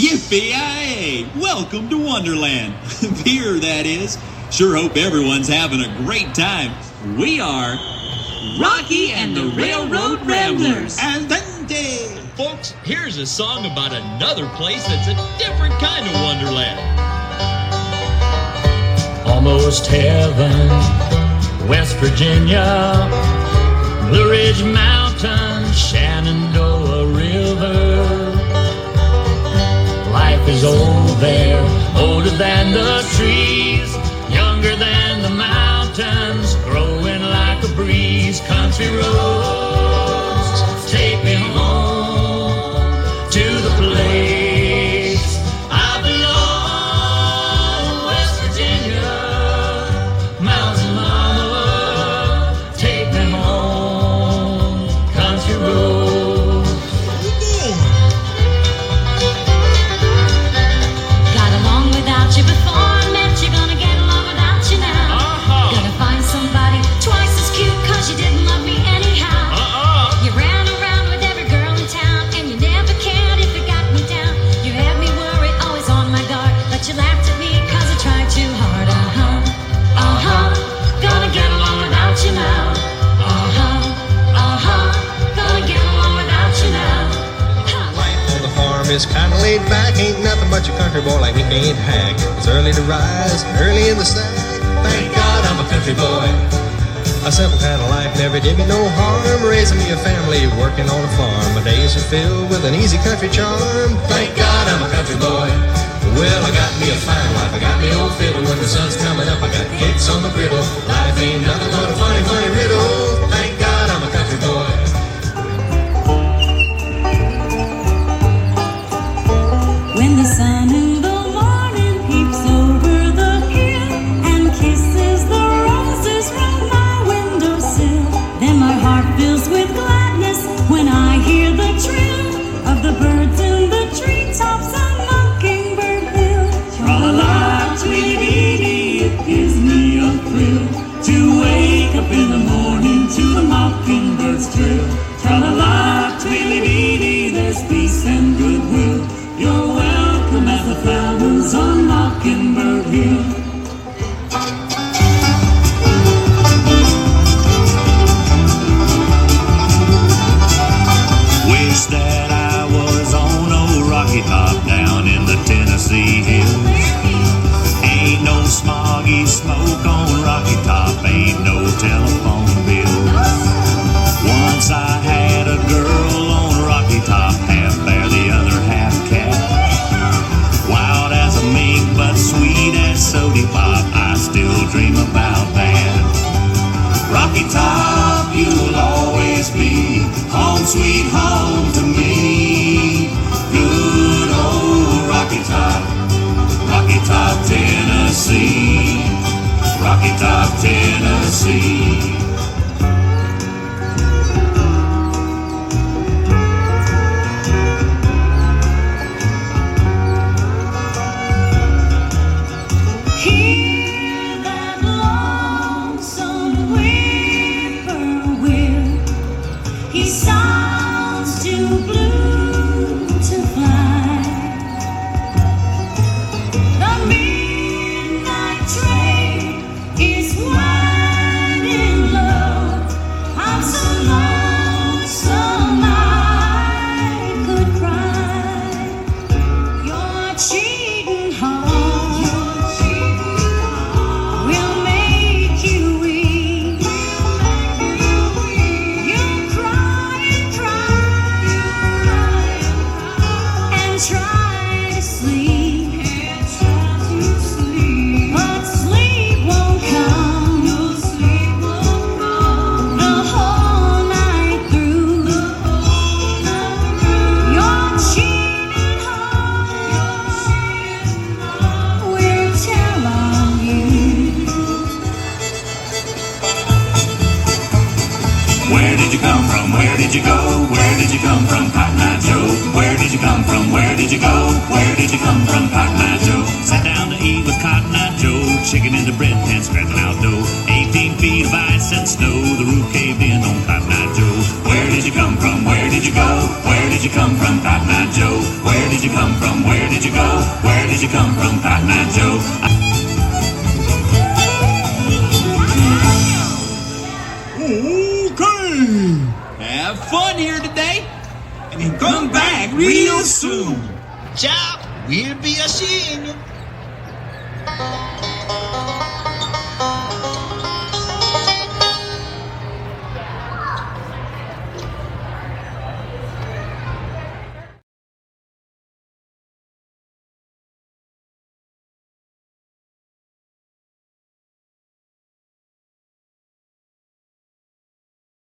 Yippee-yay! Welcome to Wonderland. Pier, that is. Sure hope everyone's having a great time. We are Rocky and the Railroad Ramblers. Al dente. Folks, here's a song about another place that's a different kind of Wonderland. Almost heaven, West Virginia, Blue Ridge Mountains, Shenandoah River. Life is old there, older than the trees, younger than the mountains, growing like a breeze. Country roads take me home to the place I belong. West Virginia, mountain mama, take me home. Country roads. Got along without you before I met you, gonna get along without you now. Gonna find somebody twice as cute, cause you didn't love me anyhow. You ran around with every girl in town, and you never cared if it got me down. You had me worried, always on my guard, but you laughed at me cause I tried too hard. Gonna get along without you now. Gonna get along without you now. Life on the farm is kinda laid back. Ain't nothing but your country boy like me can't hack. It's early to rise, early in the sack. Thank God I'm a country boy. A simple kind of life never did me no harm. Raising me a family, working on a farm. My days are filled with an easy country charm. Thank God I'm a country boy. Well, I got me a fine wife, I got me old fiddle. When the sun's coming up, I got cakes on the griddle. Life ain't nothing but a funny, funny riddle. Thank God I'm a country boy. When the sun in the morning peeps over the hill and kisses the roses from my windowsill, then my heart fills with gladness when I hear the trill of the birds in the treetops on Mockingbird Hill. Tra-la-la, tweety-dee, it gives me a thrill to wake up in the morning to the mockingbird's trill. Tra-la-la, tweety-dee, there's peace and goodwill. You're welcome as the flowers on Mockingbird Hill. Wish that I was on old Rocky Top down in the Tennessee hills. Ain't no smoggy smoke on Rocky Top, ain't no telephone bills. Once I had a girl on Rocky Top, half bear, the other half cat. Wild as a mink, but sweet as sody pop, I still dream about that. Rocky Top, you'll always be home, sweet home to me. Good old Rocky Top, Tennessee. Rocky Top, Tennessee. Hear that lonesome whippoorwill. He sounds too blue to fly. The midnight train is winding low. I'm so lonesome I could cry. You're cheating hard will make you weep. You cry and try to sleep, but sleep won't come the whole night through. You're cheating hard, we're telling you. Where did you come from? Where did you go? Where did you come from, Cotton Eye Joe? Where did you come from? Where did you go? Where did you come from, Cotton Eye Joe? Sat down to eat with Cotton Eye Joe, chicken in the bread pan, scratching out dough. 18 feet of ice and snow, the roof caved in on Cotton Eye Joe. Where did you come from? Where did you go? Where did you come from, Cotton Eye Joe? Where did you come from? Where did you go? Where did you come from, Cotton Eye Joe? Okay. Have fun here today. And come back real soon. Ciao. We'll be a seeing you.